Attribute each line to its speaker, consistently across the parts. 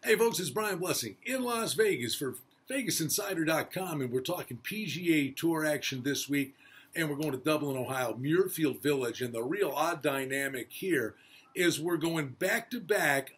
Speaker 1: Hey folks, it's Brian Blessing in Las Vegas for VegasInsider.com, and we're talking PGA Tour action this week, and we're going to Dublin, Ohio, Muirfield Village, and the real odd dynamic here is we're going back-to-back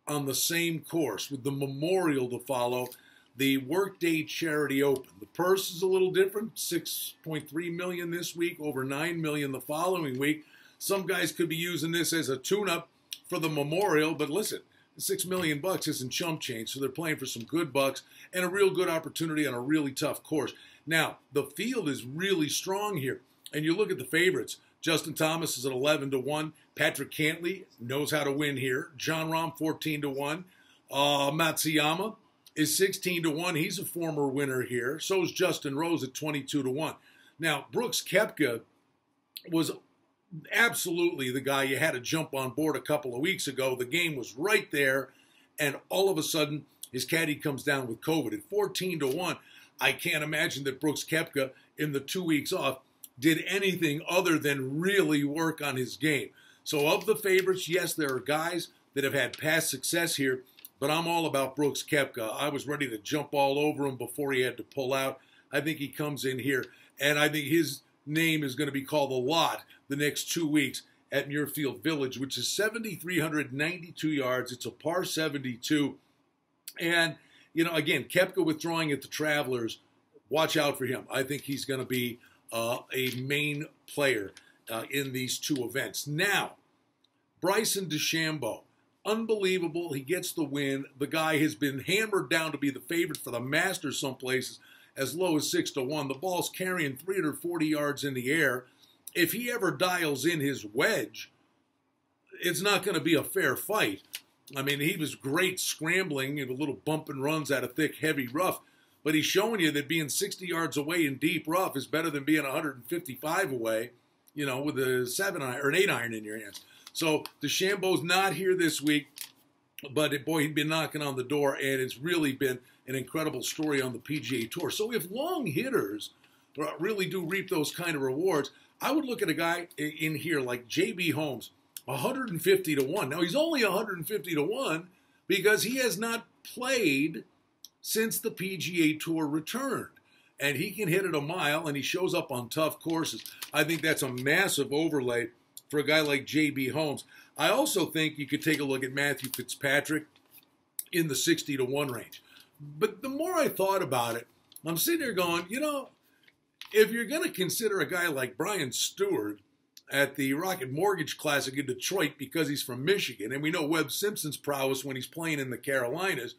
Speaker 1: on the same course with the Memorial to follow, the Workday Charity Open. The purse is a little different, $6.3 million this week, over $9 million the following week. Some guys could be using this as a tune-up for the Memorial, but listen, $6 million isn't chump change, so they're playing for some good bucks and a real good opportunity on a really tough course. Now, the field is really strong here, and you look at the favorites. Justin Thomas is at 11-1. Patrick Cantlay knows how to win here. Jon Rahm, 14-1. Matsuyama is 16-1. He's a former winner here. So is Justin Rose at 22-1. Now, Brooks Koepka was absolutely the guy you had to jump on board a couple of weeks ago. The game was right there, and all of a sudden, his caddy comes down with COVID. At 14-1, I can't imagine that Brooks Koepka, in the 2 weeks off, did anything other than really work on his game. So of the favorites, yes, there are guys that have had past success here, but I'm all about Brooks Koepka. I was ready to jump all over him before he had to pull out. I think he comes in here, and I think his name is going to be called a lot the next 2 weeks at Muirfield Village, which is 7,392 yards. It's a par 72. And, you know, again, Koepka withdrawing at the Travelers, watch out for him. I think he's going to be a main player in these two events. Now, Bryson DeChambeau, unbelievable. He gets the win. The guy has been hammered down to be the favorite for the Masters some places, as low as 6-1. The ball's carrying 340 yards in the air. If he ever dials in his wedge, it's not going to be a fair fight. I mean, he was great scrambling, a little bump and runs out of thick, heavy rough, but he's showing you that being 60 yards away in deep rough is better than being 155 away, you know, with a 7-iron or an 8-iron in your hands. So DeChambeau's not here this week, but boy, he'd been knocking on the door, and it's really been an incredible story on the PGA Tour. So if long hitters really do reap those kind of rewards, I would look at a guy in here like J.B. Holmes, 150-1. Now, he's only 150-1 because he has not played since the PGA Tour returned. And he can hit it a mile, and he shows up on tough courses. I think that's a massive overlay for a guy like J.B. Holmes. I also think you could take a look at Matthew Fitzpatrick in the 60-1 range. But the more I thought about it, I'm sitting there going, you know, if you're going to consider a guy like Brian Stewart at the Rocket Mortgage Classic in Detroit because he's from Michigan, and we know Webb Simpson's prowess when he's playing in the Carolinas,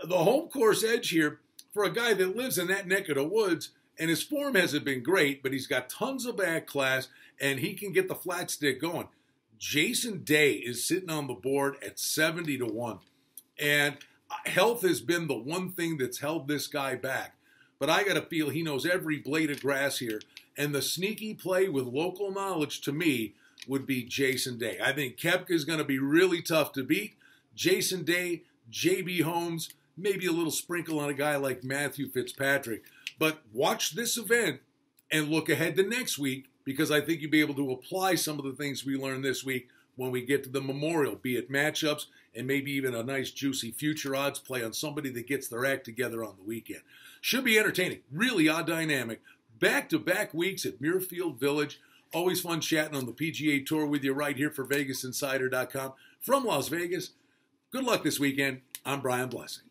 Speaker 1: the home course edge here for a guy that lives in that neck of the woods, and his form hasn't been great, but he's got tons of back class, and he can get the flat stick going. Jason Day is sitting on the board at 70-1, and health has been the one thing that's held this guy back. But I got to feel he knows every blade of grass here. And the sneaky play with local knowledge to me would be Jason Day. I think Koepka is going to be really tough to beat. Jason Day, J.B. Holmes, maybe a little sprinkle on a guy like Matthew Fitzpatrick. But watch this event and look ahead to next week, because I think you'll be able to apply some of the things we learned this week when we get to the Memorial, be it matchups and maybe even a nice juicy future odds play on somebody that gets their act together on the weekend. Should be entertaining. Really odd dynamic. Back-to-back weeks at Muirfield Village. Always fun chatting on the PGA Tour with you right here for VegasInsider.com. From Las Vegas, good luck this weekend. I'm Brian Blessing.